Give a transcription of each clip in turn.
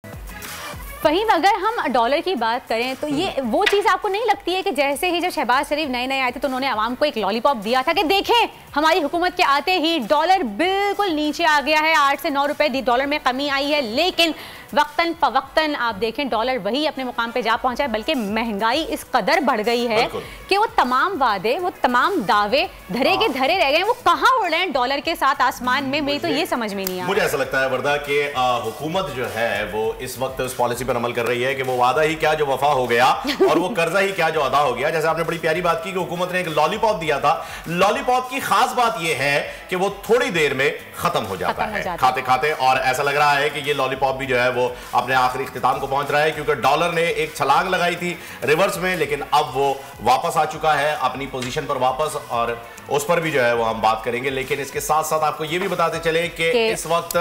फहीम, अगर हम डॉलर की बात करें तो ये वो चीज़ आपको नहीं लगती है कि जैसे ही जब शहबाज शरीफ नए नए आए थे तो उन्होंने आवाम को एक लॉलीपॉप दिया था कि देखें हमारी हुकूमत के आते ही डॉलर बिल्कुल नीचे आ गया है, 8 से 9 रुपए डॉलर में कमी आई है, लेकिन वक्तन फवक्तन आप देखें डॉलर वही अपने मुकाम पे जा पहुंचा है, बल्कि महंगाई इस कदर बढ़ गई है कि वो तमाम वादे, वो तमाम दावे धरे के धरे रह गए हैं। वो कहाँ उड़ रहे हैं डॉलर के साथ आसमान में, मेरी तो ये समझ में नहीं आ रहा। मुझे ऐसा लगता है वर्दा कि हुकूमत जो है वो इस वक्त उस पॉलिसी पर अमल कर रही है कि वो वादा ही क्या जो वफा हो गया और वो कर्जा ही क्या जो अदा हो गया। जैसे आपने बड़ी प्यारी बात की कि हुकूमत ने एक लॉलीपॉप दिया था, लॉलीपॉप की खास बात यह है कि वो थोड़ी देर में खत्म हो जाता है खाते खाते, और ऐसा लग रहा है कि ये लॉलीपॉप भी जो है वो अपने आखिरी इख्तिताम को पहुंच रहा है, क्योंकि डॉलर ने एक छलांग लगाई थी रिवर्स में, लेकिन अब वो वापस आ चुका है अपनी पोजीशन पर वापस, और उस पर भी जो है वो हम बात करेंगे। लेकिन इसके साथ साथ आपको ये भी बताते चले कि इस वक्त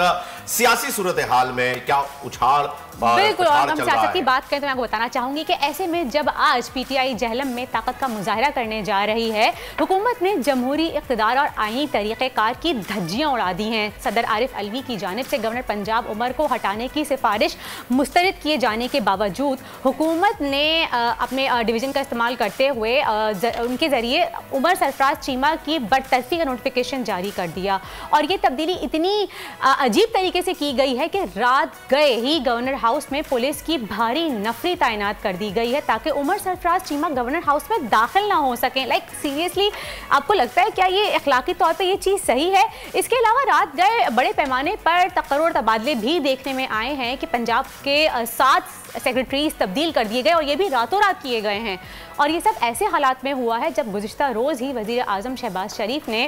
सियासी सूरत हाल में क्या उछाल बिल्कुल, और हम सियासत की बात करें तो मैं आपको बताना चाहूंगी कि ऐसे में जब आज पीटीआई जहलम में ताकत का मुजाहरा करने जा रही है, हुकूमत ने जमहूरी इक़्तिदार और आईनी तरीक़ेकार की धज्जियां उड़ा दी हैं। सदर आरिफ अलवी की जानिब से गवर्नर पंजाब उमर को हटाने की सिफारिश मुस्तरद किए जाने के बावजूद हुकूमत ने अपने डिवीज़न का इस्तेमाल करते हुए उनके ज़रिए उमर सरफराज चीमा की बरतरफी का नोटिफिकेशन जारी कर दिया। और ये तब्दीली इतनी अजीब तरीके से की गई है कि रात गए ही गवर्नर हाउस में पुलिस की भारी नफरी तैनात कर दी गई है ताकि उमर सरफराज चीमा गवर्नर हाउस में दाखिल ना हो सकें। लाइक सीरियसली, आपको लगता है क्या ये अखलाकी तौर पे ये चीज़ सही है? इसके अलावा रात गए बड़े पैमाने पर तकर्रुर तबादले भी देखने में आए हैं कि पंजाब के 7 सेक्रेटरीज तब्दील कर दिए गए, और ये भी रातों रात किए गए हैं। और ये सब ऐसे हालात में हुआ है जब गुज़िश्ता रोज़ ही वज़ीर आज़म शहबाज शरीफ ने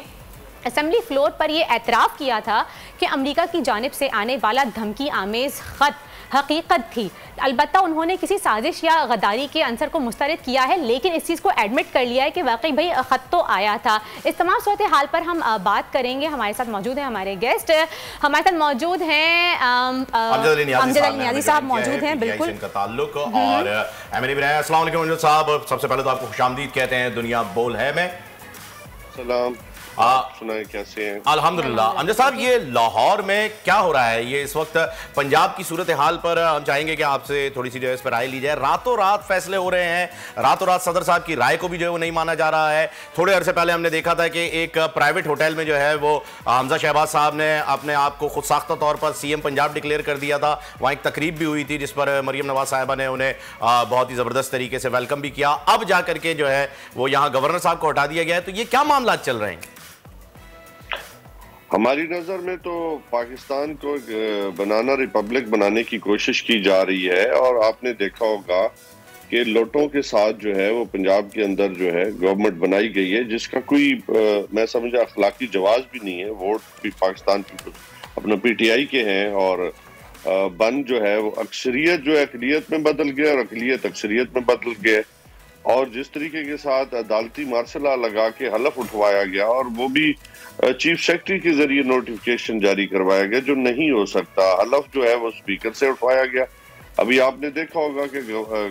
असम्बली फ्लोर पर यह एतराफ़ किया था कि अमेरिका की जानिब से आने वाला धमकी आमेज़ ख़त हकीकत थी। अलबत्ता उन्होंने किसी साजिश या गद्दारी के अंसर को मुस्तरद किया है, लेकिन इस चीज़ को एडमिट कर लिया है कि वाकई भाई ख़त तो आया था। इस तमाम सूरत हाल पर हम बात करेंगे। हमारे साथ मौजूद हैं हमारे गेस्ट, हमारे साथ मौजूद हैं अमजद अली नियाज़ी साहब मौजूद हैं। बिल्कुल, इनका ताल्लुक और अस्सलाम वालेकुम अमजद साहब, सबसे पहले तो आपको खुशामदीद कहते हैं दुनिया बोल है में। सलाम, सुनाए कैसे हैं? अल्हम्दुलिल्लाह। अमजद साहब, ये लाहौर में क्या हो रहा है ये इस वक्त? पंजाब की सूरत हाल पर हम चाहेंगे कि आपसे थोड़ी सी जो है इस पर राय ली जाए। रातों रात फैसले हो रहे हैं, रातों रात सदर साहब की राय को भी जो है वो नहीं माना जा रहा है। थोड़े अरसे पहले हमने देखा था कि एक प्राइवेट होटल में जो है वो हमजा शहबाज साहब ने अपने आप को खुद साख्ता तौर पर सीएम पंजाब डिक्लेयर कर दिया था। वहाँ एक तकरीब भी हुई थी जिस पर मरियम नवाज साहिबा ने उन्हें बहुत ही ज़बरदस्त तरीके से वेलकम भी किया। अब जा करके जो है वो यहाँ गवर्नर साहब को हटा दिया गया है, तो ये क्या मामला चल रहे हैं? हमारी नज़र में तो पाकिस्तान को बनाना रिपब्लिक बनाने की कोशिश की जा रही है, और आपने देखा होगा कि लोटों के साथ जो है वो पंजाब के अंदर जो है गवर्नमेंट बनाई गई है जिसका कोई मैं समझा अखलाकी जवाज भी नहीं है। वोट भी पाकिस्तान की अपना पीटीआई के हैं, और बन जो है वो अक्सरियत जो है अकलियत में बदल गया और अकलियत अक्सरियत में बदल गया, और जिस तरीके के साथ अदालती मार्शला लगा के हलफ उठवाया गया, और वो भी चीफ सेक्रेटरी के जरिए नोटिफिकेशन जारी करवाया गया जो नहीं हो सकता। हलफ जो है वो स्पीकर से उठवाया गया। अभी आपने देखा होगा कि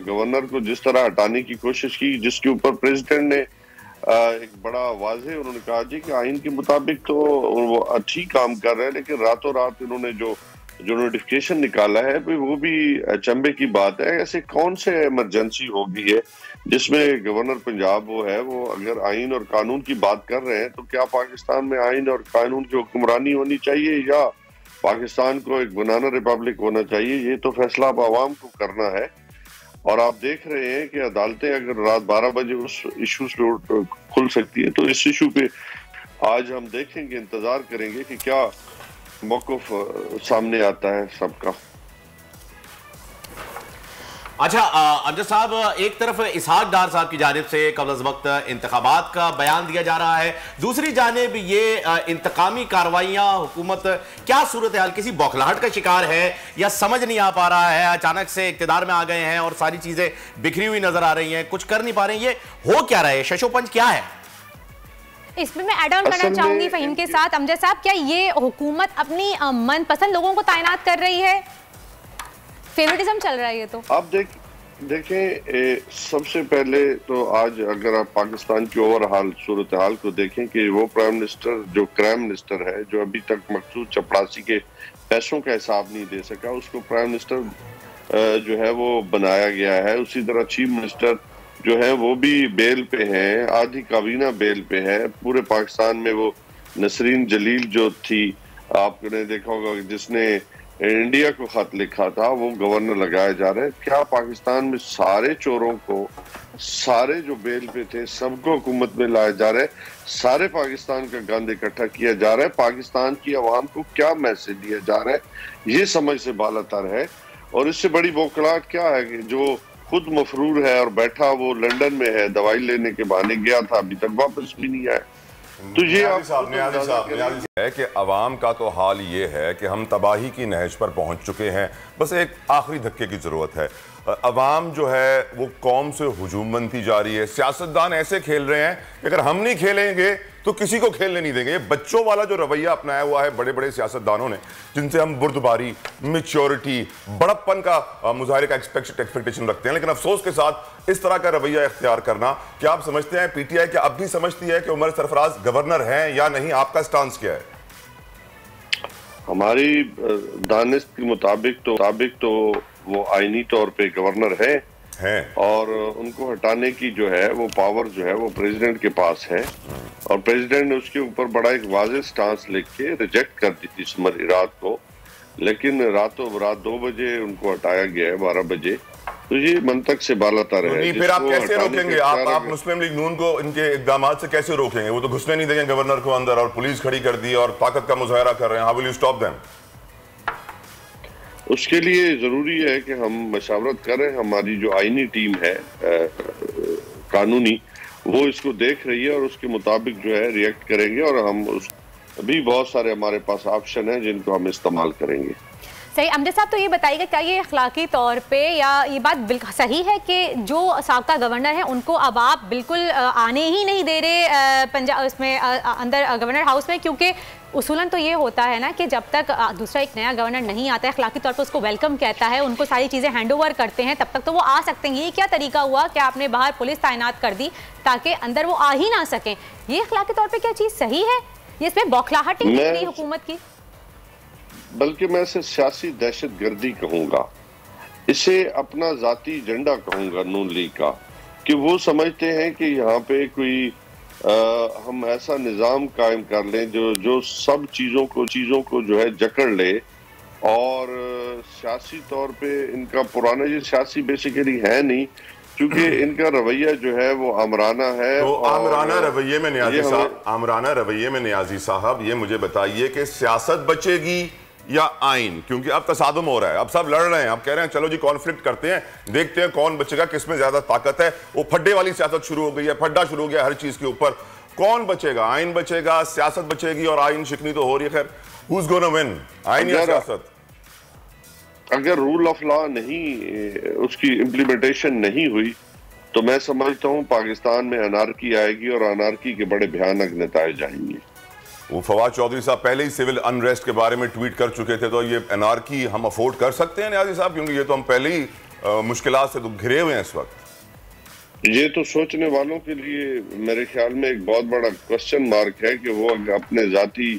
गवर्नर को जिस तरह हटाने की कोशिश की, जिसके ऊपर प्रेसिडेंट ने एक बड़ा वाज़ेह उन्होंने कहा जी कि आइन के मुताबिक तो वो अच्छी काम कर रहे हैं, लेकिन रातों रात इन्होंने जो नोटिफिकेशन निकाला है वो भी अचंभे की बात है। ऐसे कौन से इमरजेंसी हो गई है जिसमें गवर्नर पंजाब वो है वो अगर आइन और कानून की बात कर रहे हैं, तो क्या पाकिस्तान में आइन और कानून की हुक्मरानी होनी चाहिए या पाकिस्तान को एक बनाना रिपब्लिक होना चाहिए? ये तो फैसला अब आवाम को करना है। और आप देख रहे हैं कि अदालतें अगर रात 12 बजे उस इशू पे खुल सकती है, तो इस इशू पे आज हम देखेंगे, इंतजार करेंगे कि क्या मौक़िफ़ सामने आता है सबका। अच्छा अमजद साहब, एक तरफ इसहाक डार साहब की जानिब से कबल अज़ वक्त इंतखाबात का बयान दिया जा रहा है, दूसरी जानिब ये इंतकामी कार्रवाइयाँ हुकूमत क्या सूरत हाल किसी बौखलाहट का शिकार है या समझ नहीं आ पा रहा है? अचानक से इक़्तिदार में आ गए हैं और सारी चीज़ें बिखरी हुई नजर आ रही हैं, कुछ कर नहीं पा रहे हैं, ये हो क्या रहा है? शशोपंच क्या है इसमें? मैं ऐड ऑन करना चाहूंगी फहीम के साथ। अमजद साहब, क्या ये हुकूमत अपनी मनपसंद लोगों को तैनात कर रही है? फेवरेटिज्म चल रहा है ये तो। आप देखें, सबसे पहले तो आज अगर आप पाकिस्तान की ओवरऑल सूरत हाल को देखें कि वो प्राइम मिनिस्टर जो क्राइम मिनिस्टर है जो अभी तक मकसूद चपरासी के पैसों का हिसाब नहीं दे सका, उसको प्राइम मिनिस्टर जो है वो बनाया गया है। उसी तरह चीफ मिनिस्टर जो है वो भी बेल पे हैं, आधी काबीना बेल पे है। पूरे पाकिस्तान में वो नसरीन जलील जो थी, आपने देखा होगा, जिसने इंडिया को खत लिखा था, वो गवर्नर लगाया जा रहा है। क्या पाकिस्तान में सारे चोरों को, सारे जो बेल पे थे, सबको हुकूमत में लाया जा रहा है? सारे पाकिस्तान का गंद इकट्ठा किया जा रहा है। पाकिस्तान की आवाम को क्या मैसेज दिया जा रहा है, ये समझ से बालातर है। और इससे बड़ी बौखलाहट क्या है कि जो खुद मफरूर है और बैठा वो लंदन में है, दवाई लेने के बहाने गया था, अभी तक वापस भी नहीं आया। तो ये है कि अवाम का तो हाल ये है कि हम तबाही की नहज पर पहुंच चुके हैं, बस एक आखिरी धक्के की जरूरत है। अवाम जो है वो कौम से हुजूम बनती जा रही है। सियासतदान ऐसे खेल रहे हैं कि अगर हम नहीं खेलेंगे तो किसी को खेलने नहीं देंगे। ये बच्चों वाला जो रवैया अपनाया हुआ है बड़े बड़े सियासतदानों ने, जिनसे हम बुर्दबारी, मैच्योरिटी, बड़प्पन का मुजाहरे का एक्सपेक्टेशन रखते हैं, लेकिन अफसोस के साथ इस तरह का रवैया इख्तियार करना, क्या आप समझते हैं पीटीआई क्या अब भी समझती है कि उमर सरफराज गवर्नर हैं या नहीं? आपका स्टांस क्या है? हमारी दानिश के मुताबिक तो वो आईनी तौर पे गवर्नर है और उनको हटाने की जो है वो पावर जो है वो प्रेसिडेंट के पास है। और प्रेसिडेंट ने उसके ऊपर बड़ा एक वाज़ेह स्टांस लिख के रिजेक्ट कर दी थी सुमरी रात को, लेकिन रातों रात 2 बजे उनको हटाया गया है, 12 बजे। तो ये मंतक से बालातर है। फिर आप कैसे रोकेंगे? आप मुस्लिम लीग नून को इनके इकदाम से कैसे रोकेंगे? वो तो घुसने नहीं देंगे गवर्नर को अंदर, और पुलिस खड़ी कर दी और ताकत का मुजाहरा कर रहे हैं। How will you stop them? उसके लिए जरूरी है कि हम मशावरत करें। हमारी जो आईनी टीम है कानूनी, वो इसको देख रही है और उसके मुताबिक जो है रिएक्ट करेंगे। और हम अभी बहुत सारे हमारे पास ऑप्शन हैं जिनको हम इस्तेमाल करेंगे। सही। अमजद साहब, तो ये बताइएगा, क्या ये अखलाकी तौर पे या ये बात बिल्कुल सही है कि जो साबका गवर्नर है उनको अब आप बिल्कुल आने ही नहीं दे रहे पंजाब उसमें अंदर गवर्नर हाउस में? क्योंकि उसूलन तो ये होता है ना कि जब तक दूसरा एक नया गवर्नर नहीं आता है, अखलाकी तौर पर उसको वेलकम कहता है, उनको सारी चीज़ें हैंड ओवर करते हैं, तब तक तो वो आ सकते हैं। ये क्या तरीका हुआ कि आपने बाहर पुलिस तैनात कर दी ताकि अंदर वो आ ही ना सकें? ये अखलाकी तौर पर क्या चीज़ सही है? ये इसमें बौखलाहट ही नहीं हुकूमत की, बल्कि मैं इसे सियासी दहशतगर्दी कहूंगा, इसे अपना जाती एजेंडा कहूंगा नून लीग का, कि वो समझते हैं कि यहाँ पे कोई हम ऐसा निज़ाम कायम कर लें जो सब चीज़ों को जो है जकड़ ले। और सियासी तौर पे इनका पुराना ये सियासी बेसिकली है नहीं, क्योंकि इनका रवैया जो है वो आमराना है। तो आमराना रवैये में नियाजी साहब ये मुझे बताइए कि सियासत बचेगी या आइन? क्योंकि अब तसादुम हो रहा है, अब सब लड़ रहे हैं, अब कह रहे हैं चलो जी कॉन्फ्लिक्ट करते हैं, देखते हैं कौन बचेगा, किसमें ज्यादा ताकत है। वो फड्डे वाली सियासत शुरू हो गई है, फड्डा शुरू हो गया हर चीज के ऊपर। कौन बचेगा? आइन बचेगा, सियासत बचेगी? और आइन शिकनी तो हो रही है। खैर, who's gonna win, आइन या सियासत? अगर रूल ऑफ लॉ नहीं, उसकी इम्प्लीमेंटेशन नहीं हुई, तो मैं समझता हूँ पाकिस्तान में अनारकी आएगी और अनारकी के बड़े भयानक नतीजे आएंगे। वो फवाद चौधरी साहब पहले ही सिविल अनरेस्ट के बारे में ट्वीट कर चुके थे, तो ये एनार्की हम अफोर्ड कर सकते हैं नियाजी साहब? क्योंकि ये तो हम पहले ही मुश्किलात से तो घिरे हुए हैं इस वक्त। ये तो सोचने वालों के लिए मेरे ख्याल में एक बहुत बड़ा क्वेश्चन मार्क है कि वो अपने जाती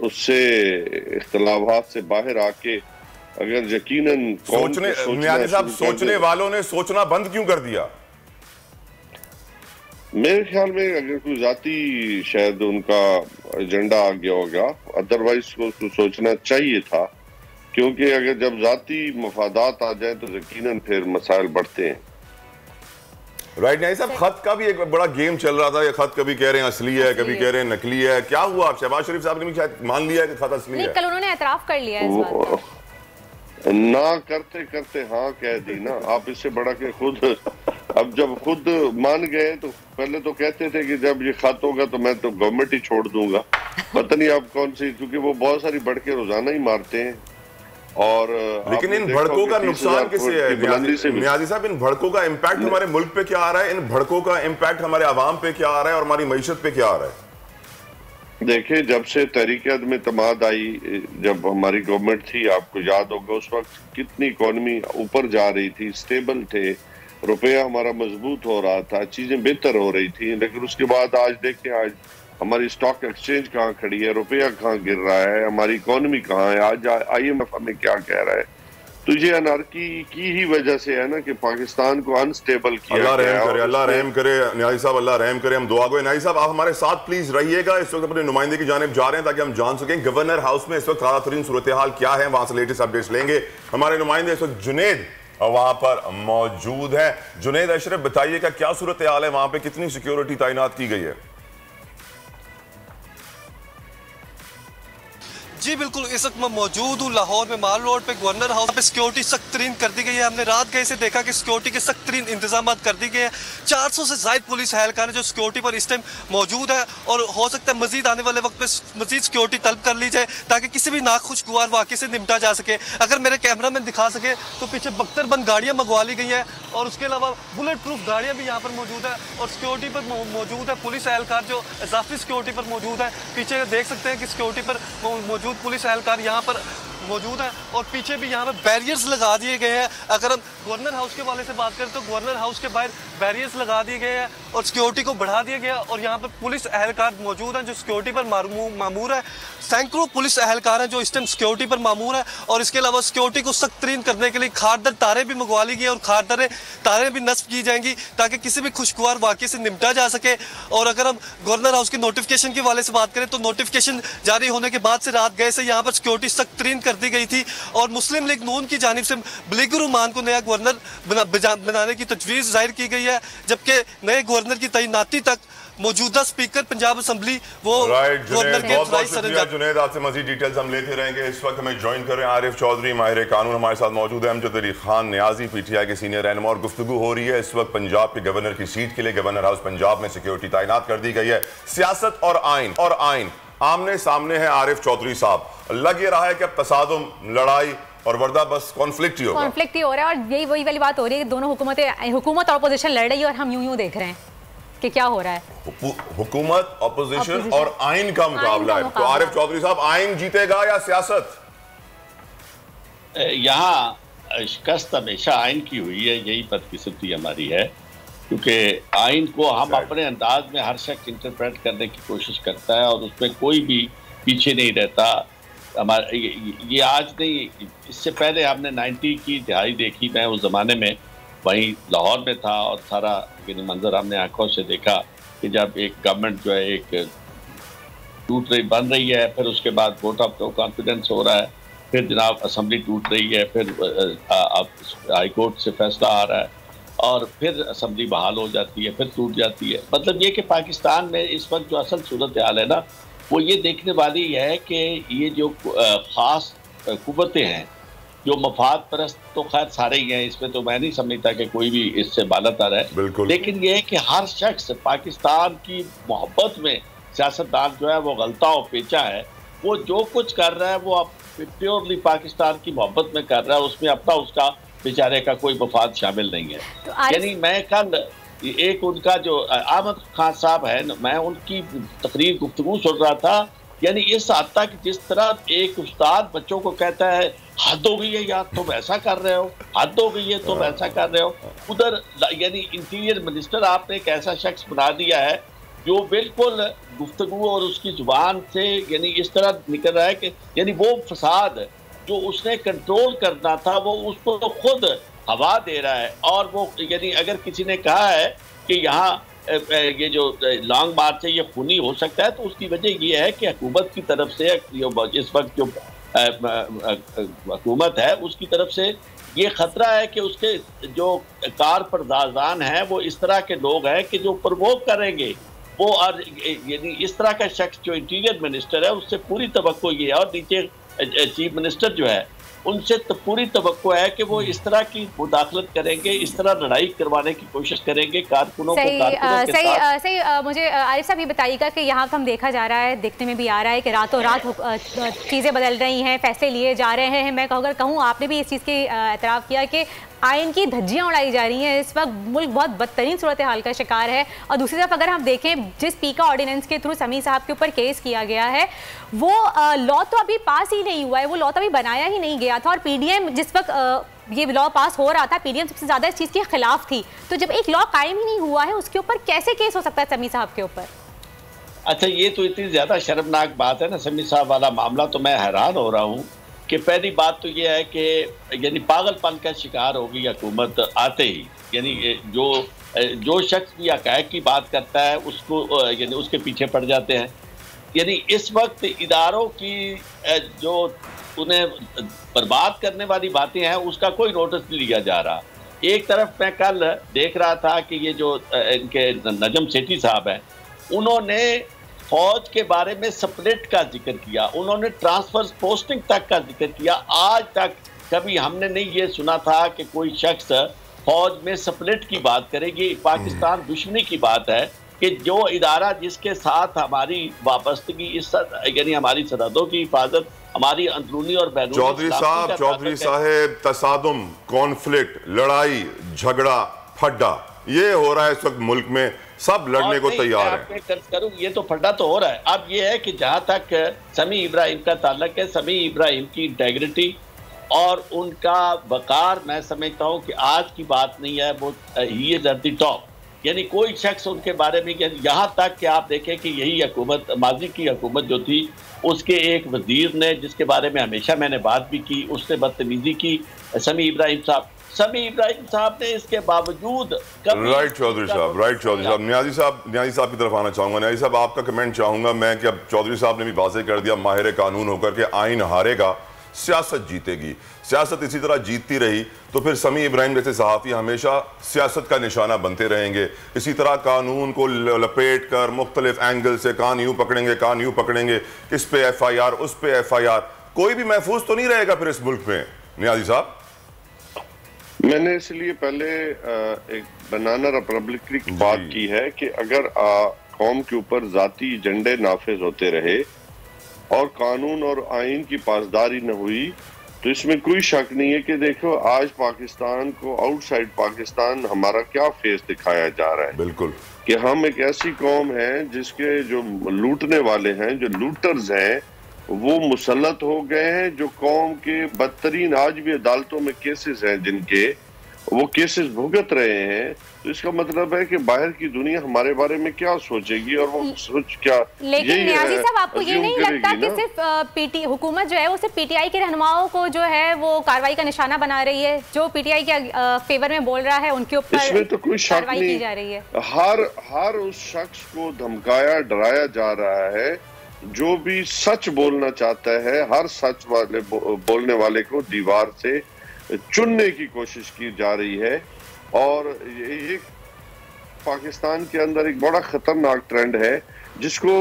उससे इख्तलाफात से बाहर आके अगर यकीनन नियाजी साहब सोचने वालों ने सोचना बंद क्यों कर दिया? मेरे ख्याल में अगर कोई जाती शायद उनका एजेंडा आ गया होगा, अदरवाइज को सोचना चाहिए था। क्योंकि अगर जब जाती मफादात आ जाए तो यकीनन फिर मसाइल बढ़ते हैं। राइट नहीं साहब, खत का भी एक बड़ा गेम चल रहा था। ये खत कभी कह रहे हैं असली है, कभी कह रहे हैं नकली है। क्या हुआ? शहबाज शरीफ साहब ने भी शायद मान लिया है कि खत असली है। कल उन्होंने एतराफ कर लिया है इस बात का। ना करते करते हाँ कह दी ना। आप इससे बड़ा के खुद, अब जब खुद मान गए तो पहले तो कहते थे कि जब ये खत होगा तो मैं तो गवर्नमेंट ही छोड़ दूंगा। पता नहीं आप कौन सी, क्योंकि वो बहुत सारी बढ़के रोजाना ही मारते हैं। और लेकिन इन भड़कों का नुकसान किसे है नियाजी साहब? इन भड़कों का इम्पैक्ट हमारे मुल्क पे क्या आ रहा है? इन भड़कों का इम्पैक्ट हमारे आवाम पे क्या आ रहा है और हमारी मईशत पे क्या आ रहा है? देखिए, जब से तहरीक-ए-इत्तेमाद आई, जब हमारी गवर्नमेंट थी, आपको याद होगा उस वक्त कितनी इकोनॉमी ऊपर जा रही थी, स्टेबल थे, रुपया हमारा मजबूत हो रहा था, चीजें बेहतर हो रही थी। लेकिन उसके बाद आज देखें, आज हमारी स्टॉक एक्सचेंज कहाँ खड़ी है, रुपया कहाँ गिर रहा है, हमारी इकोनॉमी कहाँ है, आज IMF हमें क्या कह रहा है। तो ये अनारकी की ही वजह से है ना कि पाकिस्तान को अनस्टेबल किया अल्लाह गया। रहम करे, अल्लाह रहम करे न्याजी साहब, अल्लाह रहम करे। हम दुआ गो। न्याजी साहब आप हमारे साथ प्लीज रहिएगा। इस वक्त अपने नुमाइंदे की जानिब जा रहे हैं ताकि हम जान सकें गवर्नर हाउस में इस वक्त ताज़ा तरीन सूरत हाल क्या है, वहां से लेटेस्ट अपडेट्स लेंगे। हमारे नुमाइंदे इस वक्त जुनेद वहां पर मौजूद है। जुनेद अशरफ बताइएगा क्या सूरत हाल है वहां पर, कितनी सिक्योरिटी तैनात की गई है? जी बिल्कुल, इस वक्त मैं मौजूद हूँ लाहौर में माल रोड पे गवर्नर हाउस पे। सिक्योरिटी सख्त तरीन कर दी गई है। हमने रात गए से देखा कि सिक्योरिटी के सख्त तरीन इंतजाम कर दी गए हैं। 400 से ज़ायद पुलिस एहलकार है जो सिक्योरिटी पर इस टाइम मौजूद है और हो सकता है मजीद आने वाले वक्त में मजीद सिक्योरिटी तलब कर ली जाए ताकि किसी भी नाखुशगवार वाक़े से निपटा जा सके। अगर मेरे कैमरा मैन दिखा सके तो पीछे बख्तरबंद गाड़ियाँ मंगवा ली गई हैं और उसके अलावा बुलेट प्रूफ गाड़ियाँ भी यहाँ पर मौजूद है और सिक्योरिटी पर मौजूद है पुलिस एहलकार जो इजाफी सिक्योरिटी पर मौजूद है। पीछे देख सकते हैं कि सिक्योरिटी पर मौजूद पुलिस एहलकार यहाँ पर मौजूद है और पीछे भी यहाँ पर बैरियर्स लगा दिए गए हैं। अगर हम गवर्नर हाउस के वाले से बात करें तो गवर्नर हाउस के बाहर बैरियर्स लगा दिए गए हैं और सिक्योरिटी को बढ़ा दिया गया और यहाँ पर पुलिस एहलकार मौजूद हैं जो सिक्योरिटी पर मामूर है। सैकड़ों पुलिस एहलकार हैं जो इस टाइम सिक्योरिटी पर मामूर है और इसके अलावा सिक्योरिटी को सख्त तरीन करने के लिए खारदर तारें भी मंगवा ली गई और खारदर तारें भी नस्ब की जाएंगी ताकि किसी भी खुशगवार वाक़े से निपटा जा सके। और अगर हम गवर्नर हाउस के नोटिफिकेशन के वाले से बात करें तो नोटिफिकेशन जारी होने के बाद से रात गए से यहाँ पर सिक्योरिटी सख्त तरीन कर दी गई थी और मुस्लिम लीग नून की जानिब से मलीकुर रहमान को नया गवर्नर बनाने की तजवीज़ जाहिर की गई है, जबकि नए गवर्नर की तैनाती तक मौजूदा स्पीकर पंजाब असम्बली वो गवर्नर के जुनेद आपसे मजीद डिटेल्स हम लेते रहेंगे। इस वक्त हमें ज्वाइन कर रहे हैं आरिफ चौधरी माहिर कानून हमारे साथ मौजूद है। अमजद अली खान न्याजी पीटीआई के सीनियर रहनुमा और गुफ्तगू हो रही है इस वक्त पंजाब के गवर्नर की सीट के लिए। गवर्नर हाउस पंजाब में सिक्योरिटी तैनात कर दी गई है। सियासत और आइन आमने सामने है। आरिफ चौधरी साहब, लग ये रहा है कि अब तसादुम, लड़ाई और वर्दा बस कॉन्फ्लिक्ट ही हो रहा है और यही वही वाली बात हो रही है कि दोनों हुकूमत और अपोजिशन लड़ रही है और हम यूं देख रहे हैं कि क्या हो रहा है। हुकूमत, अपोजिशन और आइन का मुकाबला है। तो आरिफ चौधरी साहब, आइन जीतेगा या सियासत? यहाँ शिकस्त हमेशा आइन की हुई है, यही बदकिस्मती हमारी है क्योंकि आइन को हम अपने अंदाज में हर शख्स इंटरप्रेट करने की कोशिश करता है और उसमें कोई भी पीछे नहीं रहता। हमारे ये आज नहीं, इससे पहले हमने 90 की दिहाई देखी। मैं उस ज़माने में वहीं लाहौर में था और सारा मंजर हमने आंखों से देखा कि जब एक गवर्नमेंट जो है एक टूट रही बन रही है, फिर उसके बाद वोट ऑफ नो कॉन्फिडेंस हो रहा है, फिर जनाब असम्बली टूट रही है, फिर अब हाई कोर्ट से फैसला आ रहा है और फिर असम्बली बहाल हो जाती है, फिर टूट जाती है। मतलब ये कि पाकिस्तान में इस वक्त जो असल सूरत हाल है ना, वो ये देखने वाली है कि ये जो ख़ास कुव्वतें हैं जो मफाद परस्त तो खैर सारे ही हैं, इसमें तो मैं नहीं समझता कि कोई भी इससे बालातर है, लेकिन ये है कि हर शख्स पाकिस्तान की मोहब्बत में सियासतदान जो है वो गलता और पेचा है। वो जो कुछ कर रहा है वो अब प्योरली पाकिस्तान की मोहब्बत में कर रहा है, उसमें अपना उसका बेचारे का कोई मफाद शामिल नहीं है। यानी मैं कल एक उनका जो अहमद खान साहब है, मैं उनकी तकरीर गुफ्तगू सुन रहा था, यानी इस हद तक जिस तरह एक उस्ताद बच्चों को कहता है हद हो गई है यार तुम ऐसा कर रहे हो, हद हो गई है तुम ऐसा कर रहे हो, उधर यानी इंटीरियर मिनिस्टर आपने एक ऐसा शख्स बना दिया है जो बिल्कुल गुफ्तगू और उसकी जुबान से यानी इस तरह निकल रहा है कि यानी वो फसाद जो उसने कंट्रोल करना था वो उसको तो खुद हवा दे रहा है। और वो यानी अगर किसी ने कहा है कि यहाँ ये जो लॉन्ग मार्च है ये खूनी हो सकता है, तो उसकी वजह ये है कि हुकूमत की तरफ से इस वक्त जो हुकूमत है उसकी तरफ से ये खतरा है कि उसके जो कार परदाजान हैं वो इस तरह के लोग हैं कि जो प्रवोक करेंगे वो, और यानी इस तरह का शख्स जो इंटीरियर मिनिस्टर है उससे पूरी तवक्को ये है, और नीचे चीफ मिनिस्टर जो है उनसे तो पूरी तवक्को है कि वो इस तरह की मुदाखलत करेंगे, इस तरह लड़ाई करवाने की कोशिश करेंगे कारकुनों को। सही मुझे आरिफ साहब ये बताइएगा कि यहाँ हम देखा जा रहा है, देखने में भी आ रहा है कि रातों रात चीज़ें बदल रही हैं, फैसले लिए जा रहे हैं। मैं अगर कहूँ, आपने भी इस चीज़ की एतराफ़ किया कि आइन की धज्जियाँ उड़ाई जा रही हैं। इस वक्त मुल्क बहुत बदतरीन सूरत हाल का शिकार है। और दूसरी तरफ अगर हम देखें, जिस पीका ऑर्डिनेंस के थ्रू समी साहब के ऊपर केस किया गया है वो लॉ तो अभी पास ही नहीं हुआ है, वो लॉ तो अभी बनाया ही नहीं गया था। और पीडीएम जिस वक्त ये लॉ पास हो रहा था, पीडीएम सबसे ज़्यादा इस चीज़ के खिलाफ थी। तो जब एक लॉ कायम ही नहीं हुआ है उसके ऊपर कैसे केस हो सकता है समी साहब के ऊपर? अच्छा, ये तो इतनी ज़्यादा शर्मनाक बात है ना, समी साहब वाला मामला, तो मैं हैरान हो रहा हूँ कि पहली बात तो ये है कि यानी पागलपन का शिकार होगी हुकूमत आते ही। यानी जो शख्स भी हक़ाइक़ की बात करता है उसको यानी उसके पीछे पड़ जाते हैं। यानी इस वक्त इदारों की जो उन्हें बर्बाद करने वाली बातें हैं उसका कोई नोटिस नहीं लिया जा रहा। एक तरफ मैं कल देख रहा था कि ये जो इनके नजम सेठी साहब हैं, उन्होंने फौज के बारे में स्प्लिट का जिक्र किया, उन्होंने ट्रांसफर पोस्टिंग तक का जिक्र किया। आज तक कभी हमने नहीं ये सुना था कि कोई शख्स फौज में स्प्लिट की बात करेगी। पाकिस्तान दुश्मनी की बात है कि जो इदारा जिसके साथ हमारी वाबस्तगी यानी हमारी सरहदों की हिफाजत, हमारी अंदरूनी और बैरूनी। चौधरी साहब तसादुम, कॉन्फ्लिक्ट, लड़ाई झगड़ा फड्डा ये हो रहा है इस वक्त मुल्क में, सब लड़ने को तैयार है। ये तो फड्डा तो हो रहा है। अब ये है कि जहां तक समी इब्राहिम का ताल्लुक है, समी इब्राहिम की इंटेग्रिटी और उनका वकार, मैं समझता हूं कि आज की बात नहीं है, वो he is at the top. यानी कोई शख्स उनके बारे में, यहाँ तक कि आप देखें कि यही हुकूमत, माजी की हुकूमत जो थी, उसके एक वजीर ने, जिसके बारे में हमेशा मैंने बात भी की, उसने बदतमीजी की समी इब्राहिम साहब ने इसके बावजूद। राइट चौधरी साहब, न्याजी साहब की तरफ आना चाहूंगा। न्याजी साहब आपका कमेंट चाहूंगा मैं कि अब चौधरी साहब ने भी वाज़ेह कर दिया, माहिर कानून होकर के आइन हारेगा, सियासत जीतेगी। सियासत इसी तरह जीतती रही तो फिर समी इब्राहिम जैसे सहाफ़ी हमेशा सियासत का निशाना बनते रहेंगे। इसी तरह कानून को लपेट कर मुख्तलिफ एंगल से कान यूँ पकड़ेंगे, इस पे FIR, उस पे FIR, कोई भी महफूज तो नहीं रहेगा फिर इस मुल्क में। न्याजी साहब, मैंने इसलिए पहले एक बनाना रिपब्लिक की बात की है कि अगर कौम के ऊपर जाती एजेंडे नाफिज होते रहे और कानून और आइन की पासदारी न हुई तो इसमें कोई शक नहीं है कि देखो आज पाकिस्तान को, आउटसाइड पाकिस्तान हमारा क्या फेस दिखाया जा रहा है। बिल्कुल कि हम एक ऐसी कौम है जिसके जो लूटने वाले हैं, जो लूटर्स हैं, वो मुसल्लत हो गए हैं। जो कौम के बदतरीन आज भी अदालतों में केसेस हैं जिनके वो केसेस भुगत रहे हैं। तो इसका मतलब है कि बाहर की दुनिया हमारे बारे में क्या सोचेगी और वो सोच क्या। लेकिन न्याजी साहब, आपको ये नहीं लगता कि सिर्फ हुकूमत जो है वो सिर्फ PTI के रहनुमाओं को जो है वो कार्रवाई का निशाना बना रही है? जो PTI के फेवर में बोल रहा है उनके ऊपर इसमें तो कोई शक कार्रवाई की जा रही है। हर उस शख्स को धमकाया डराया जा रहा है जो भी सच बोलना चाहता है। हर सच वाले बोलने वाले को दीवार से चुनने की कोशिश की जा रही है और ये पाकिस्तान के अंदर एक बड़ा खतरनाक ट्रेंड है जिसको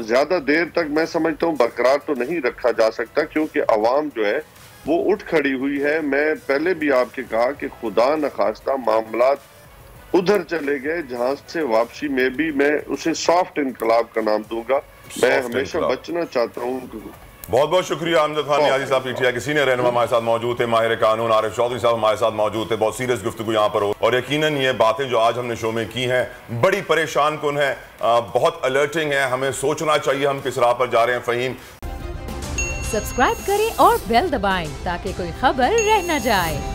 ज्यादा देर तक मैं समझता हूँ बरकरार तो नहीं रखा जा सकता, क्योंकि अवाम जो है वो उठ खड़ी हुई है। मैं पहले भी आपके कहा कि खुदा न खास्ता मामलात उधर चले गए जहां से वापसी में भी मैं उसे सॉफ्ट इनकलाब का नाम दूंगा। मैं हमेशा बचना चाहता हूँ। बहुत बहुत शुक्रिया अमजद खान न्याजी साहब, PTI के सीनियर रहनुमा हमारे साथ मौजूद थे। माहिर कानून आरिफ चौधरी साहब हमारे साथ मौजूद थे। बहुत सीरियस गुफ्तगू यहाँ पर हो और यकीनन ये बातें जो आज हमने शो में की हैं बड़ी परेशान कुन है, बहुत अलर्टिंग है। हमें सोचना चाहिए हम किस राह पर जा रहे हैं। फ़हीम, सब्सक्राइब करें और बेल दबाएं ताकि कोई खबर रह न जाए।